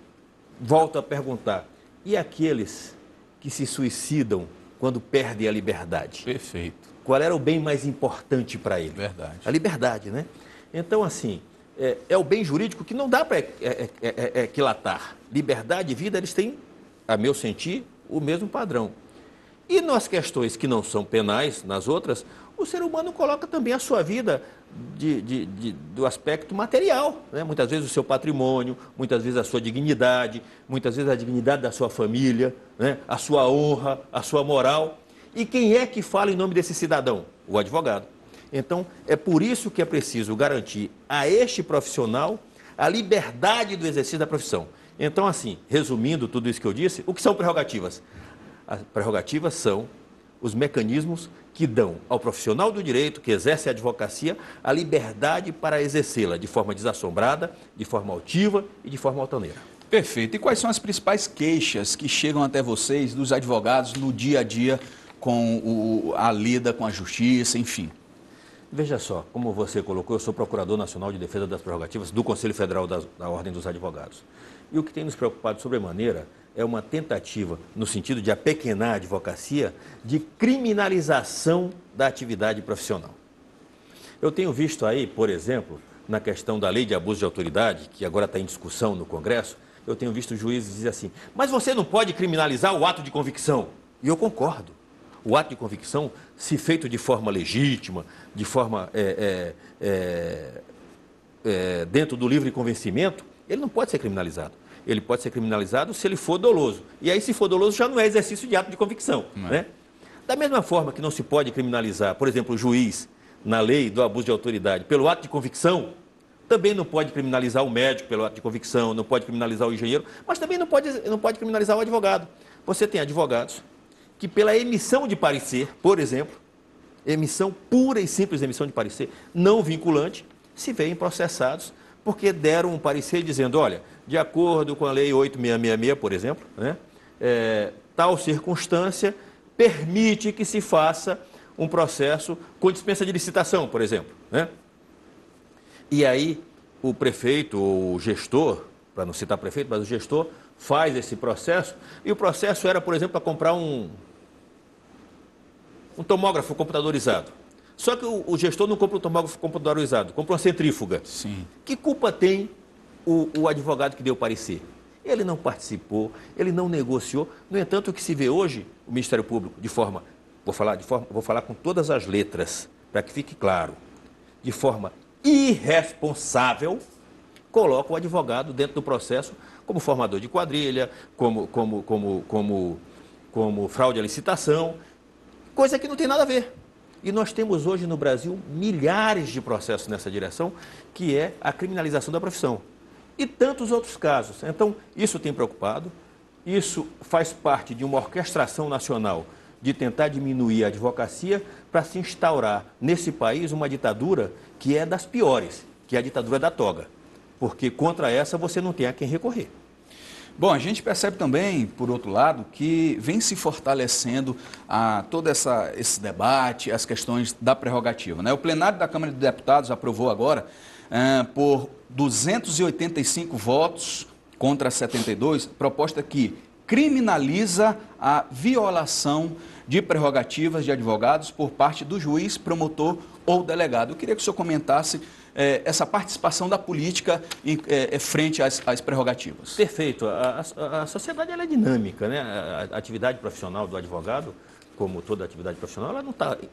Speaker 9: volto a perguntar, e aqueles que se suicidam quando perdem a liberdade?
Speaker 1: Perfeito.
Speaker 9: Qual era o bem mais importante para ele?
Speaker 1: Verdade.
Speaker 9: A liberdade, né? Então, assim, é o bem jurídico que não dá para equilatar. Liberdade e vida, eles têm, a meu sentir, o mesmo padrão. E nas questões que não são penais, nas outras, o ser humano coloca também a sua vida do aspecto material, né? Muitas vezes o seu patrimônio, muitas vezes a sua dignidade, muitas vezes a dignidade da sua família, né? A sua honra, a sua moral. E quem é que fala em nome desse cidadão? O advogado. Então, é por isso que é preciso garantir a este profissional a liberdade do exercício da profissão. Então, assim, resumindo tudo isso que eu disse, o que são prerrogativas? As prerrogativas são os mecanismos que dão ao profissional do direito, que exerce a advocacia, a liberdade para exercê-la de forma desassombrada, de forma altiva e de forma altaneira.
Speaker 1: Perfeito. E quais são as principais queixas que chegam até vocês, dos advogados, no dia a dia com a lida com a justiça, enfim?
Speaker 9: Veja só, como você colocou, eu sou Procurador Nacional de Defesa das Prerrogativas do Conselho Federal da Ordem dos Advogados. E o que tem nos preocupado sobremaneira é uma tentativa, no sentido de apequenar a advocacia, de criminalização da atividade profissional. Eu tenho visto aí, por exemplo, na questão da lei de abuso de autoridade, que agora está em discussão no Congresso, eu tenho visto juízes dizer assim, mas você não pode criminalizar o ato de convicção. E eu concordo. O ato de convicção, se feito de forma legítima, de forma dentro do livre convencimento, ele não pode ser criminalizado. Ele pode ser criminalizado se ele for doloso. E aí, se for doloso, já não é exercício de ato de convicção. Né? Da mesma forma que não se pode criminalizar, por exemplo, o juiz, na lei do abuso de autoridade, pelo ato de convicção, também não pode criminalizar o médico pelo ato de convicção, não pode criminalizar o engenheiro, mas também não pode criminalizar o advogado. Você tem advogados que, pela emissão de parecer, por exemplo, emissão pura e simples emissão de parecer, não vinculante, se veem processados porque deram um parecer dizendo, olha, de acordo com a lei 8666, por exemplo, né, tal circunstância permite que se faça um processo com dispensa de licitação, por exemplo, né? E aí o prefeito ou o gestor, para não citar prefeito, mas o gestor faz esse processo, e o processo era, por exemplo, para comprar um tomógrafo computadorizado. Só que o gestor não compra um tomógrafo computadorizado, compra uma centrífuga.
Speaker 1: Sim.
Speaker 9: Que culpa tem o advogado que deu o parecer? Ele não participou, ele não negociou. No entanto, o que se vê hoje, o Ministério Público, vou falar com todas as letras, para que fique claro, de forma irresponsável, coloca o advogado dentro do processo como formador de quadrilha, como fraude à licitação, coisa que não tem nada a ver. E nós temos hoje no Brasil milhares de processos nessa direção, que é a criminalização da profissão. E tantos outros casos. Então, isso tem preocupado, isso faz parte de uma orquestração nacional de tentar diminuir a advocacia para se instaurar nesse país uma ditadura que é das piores, que é a ditadura da toga. Porque contra essa você não tem a quem recorrer.
Speaker 1: Bom, a gente percebe também, por outro lado, que vem se fortalecendo todo esse debate, as questões da prerrogativa, né? O plenário da Câmara de Deputados aprovou agora, por 285 votos contra 72, proposta que criminaliza a violação de prerrogativas de advogados por parte do juiz, promotor ou delegado. Eu queria que o senhor comentasse essa participação da política frente às prerrogativas.
Speaker 9: Perfeito. A sociedade ela é dinâmica, né? A atividade profissional do advogado, como toda atividade profissional, ela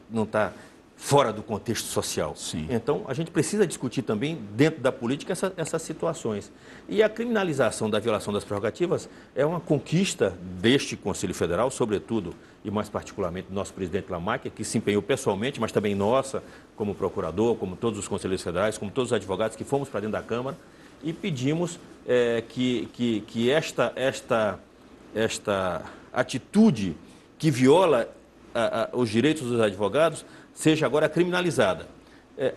Speaker 9: não tá fora do contexto social.
Speaker 1: Sim.
Speaker 9: Então, a gente precisa discutir também, dentro da política, essas situações. E a criminalização da violação das prerrogativas é uma conquista deste Conselho Federal, sobretudo, e mais particularmente do nosso presidente Lamáquia, que se empenhou pessoalmente, mas também nossa, como procurador, como todos os conselheiros federais, como todos os advogados que fomos para dentro da Câmara, e pedimos que esta atitude que viola os direitos dos advogados seja agora criminalizada.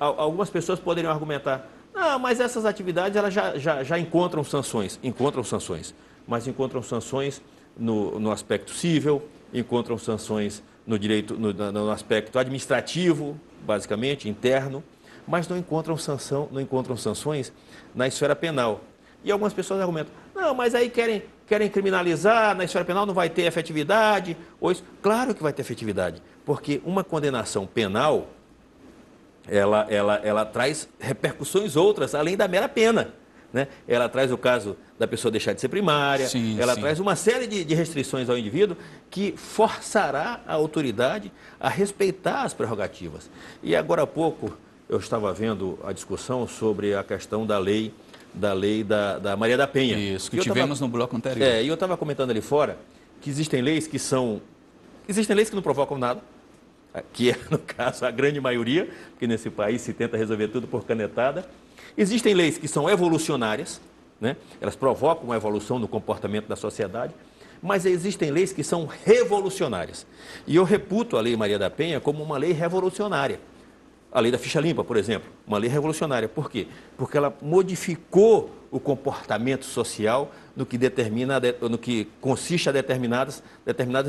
Speaker 9: Algumas pessoas poderiam argumentar, não, mas essas atividades elas já encontram sanções. Encontram sanções, mas encontram sanções no aspecto civil, encontram sanções no direito, no aspecto administrativo, basicamente, interno, mas não encontram sanções na esfera penal. E algumas pessoas argumentam, não, mas aí querem criminalizar, na esfera penal não vai ter efetividade, ou isso. Claro que vai ter efetividade, porque uma condenação penal, ela traz repercussões outras, além da mera pena, né? Ela traz o caso da pessoa deixar de ser primária, ela traz uma série de restrições ao indivíduo que forçará a autoridade a respeitar as prerrogativas. E agora há pouco eu estava vendo a discussão sobre a questão da lei da Maria da Penha.
Speaker 1: Isso, que tivemos no bloco anterior.
Speaker 9: E eu estava comentando ali fora que existem leis que não provocam nada, que é, no caso, a grande maioria, porque nesse país se tenta resolver tudo por canetada. Existem leis que são evolucionárias, né? Elas provocam uma evolução no comportamento da sociedade, mas existem leis que são revolucionárias. E eu reputo a Lei Maria da Penha como uma lei revolucionária. A lei da ficha limpa, por exemplo, uma lei revolucionária. Por quê? Porque ela modificou o comportamento social no que consiste a determinadas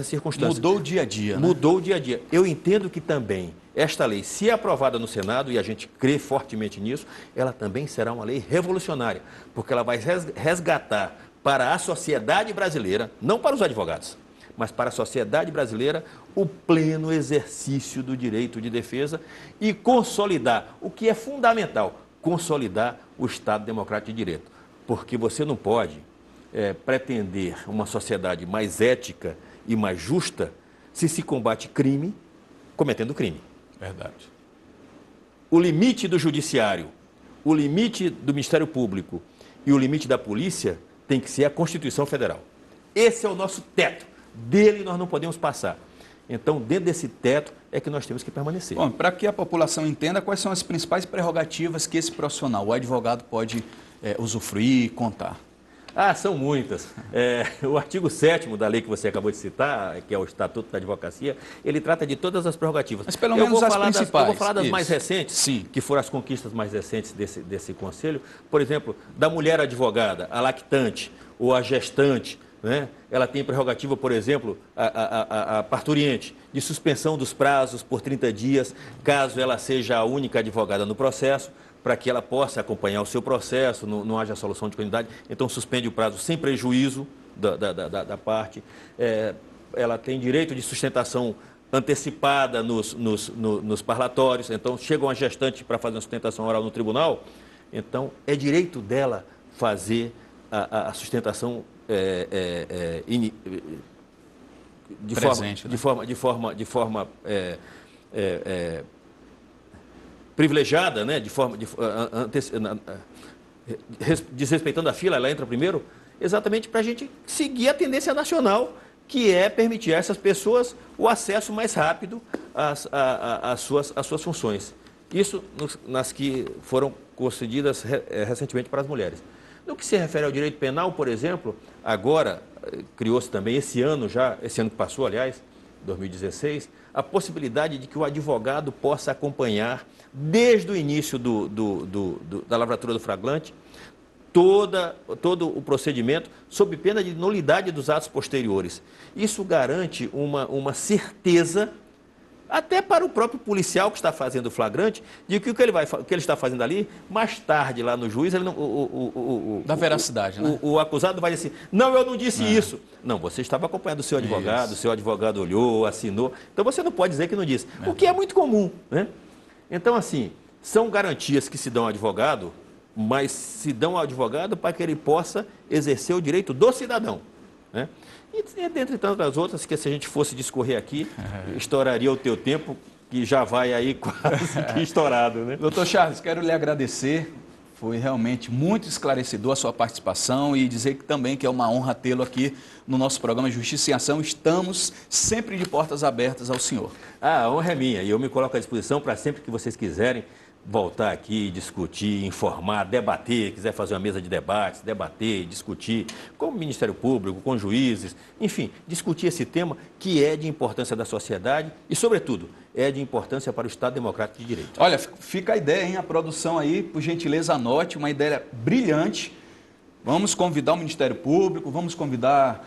Speaker 9: circunstâncias.
Speaker 1: Mudou o dia a dia.
Speaker 9: Mudou o dia a dia. Eu entendo que também esta lei, se aprovada no Senado, e a gente crê fortemente nisso, ela também será uma lei revolucionária, porque ela vai resgatar para a sociedade brasileira, não para os advogados, mas para a sociedade brasileira, o pleno exercício do direito de defesa e consolidar, o que é fundamental, consolidar o Estado Democrático de Direito. Porque você não pode pretender uma sociedade mais ética e mais justa se combate crime cometendo crime.
Speaker 1: Verdade.
Speaker 9: O limite do judiciário, o limite do Ministério Público e o limite da polícia tem que ser a Constituição Federal. Esse é o nosso teto. Dele nós não podemos passar. Então, dentro desse teto é que nós temos que permanecer.
Speaker 1: Bom, para que a população entenda quais são as principais prerrogativas que esse profissional, o advogado, pode usufruir, contar.
Speaker 9: São muitas. O artigo 7º da lei que você acabou de citar, que é o Estatuto da Advocacia, ele trata de todas as prerrogativas.
Speaker 1: Mas pelo menos as principais.
Speaker 9: Eu vou falar das mais recentes,
Speaker 1: sim,
Speaker 9: que foram as conquistas mais recentes desse Conselho. Por exemplo, da mulher advogada, a lactante ou a gestante, né? Ela tem prerrogativa, por exemplo, a parturiente, de suspensão dos prazos por 30 dias, caso ela seja a única advogada no processo, para que ela possa acompanhar o seu processo, não haja solução de continuidade. Então, suspende o prazo sem prejuízo da parte. Ela tem direito de sustentação antecipada nos parlatórios. Então, chega uma gestante para fazer uma sustentação oral no tribunal, então, é direito dela fazer a sustentação de forma privilegiada, né? Desrespeitando a fila, ela entra primeiro, exatamente para a gente seguir a tendência nacional, que é permitir a essas pessoas o acesso mais rápido às suas funções. Isso nas que foram concedidas recentemente para as mulheres. No que se refere ao direito penal, por exemplo, agora criou-se também esse ano que passou, aliás, 2016, a possibilidade de que o advogado possa acompanhar, desde o início da lavratura do flagrante, todo o procedimento, sob pena de nulidade dos atos posteriores. Isso garante uma certeza até para o próprio policial que está fazendo o flagrante, de que o que ele está fazendo ali, mais tarde lá no juiz, ele não,
Speaker 1: da veracidade, né?
Speaker 9: O acusado vai dizer assim, não, eu não disse isso. Não, você estava acompanhando o seu advogado, o seu advogado olhou, assinou, então você não pode dizer que não disse, o que é muito comum, né? Então, assim, são garantias que se dão ao advogado, mas se dão ao advogado para que ele possa exercer o direito do cidadão, né? E dentre tantas outras, que se a gente fosse discorrer aqui, estouraria o teu tempo, que já vai aí quase que estourado, né?
Speaker 1: Doutor Charles, quero lhe agradecer, foi realmente muito esclarecedor a sua participação e dizer que também que é uma honra tê-lo aqui no nosso programa Justiça em Ação. Estamos sempre de portas abertas ao senhor.
Speaker 9: A honra é minha e eu me coloco à disposição para sempre que vocês quiserem voltar aqui, discutir, informar, debater, quiser fazer uma mesa de debates, debater, discutir com o Ministério Público, com juízes, enfim, discutir esse tema que é de importância da sociedade e, sobretudo, é de importância para o Estado Democrático de Direito.
Speaker 1: Olha, fica a ideia, hein? A produção aí, por gentileza, anote, uma ideia brilhante. Vamos convidar o Ministério Público, vamos convidar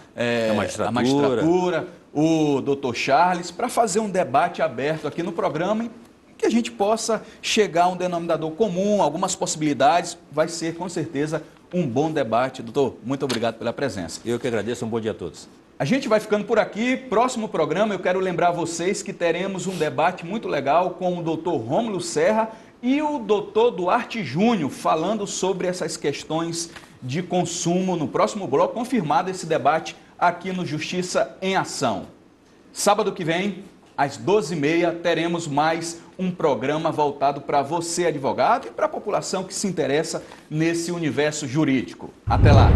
Speaker 1: a magistratura, o doutor Charles, para fazer um debate aberto aqui no programa, que a gente possa chegar a um denominador comum, algumas possibilidades. Vai ser, com certeza, um bom debate. Doutor, muito obrigado pela presença.
Speaker 9: Eu que agradeço, um bom dia a todos.
Speaker 1: A gente vai ficando por aqui. Próximo programa, eu quero lembrar vocês que teremos um debate muito legal com o doutor Rômulo Serra e o doutor Duarte Júnior, falando sobre essas questões de consumo no próximo bloco, confirmado esse debate aqui no Justiça em Ação. Sábado que vem, às 12h30, teremos mais um programa voltado para você, advogado, e para a população que se interessa nesse universo jurídico. Até lá!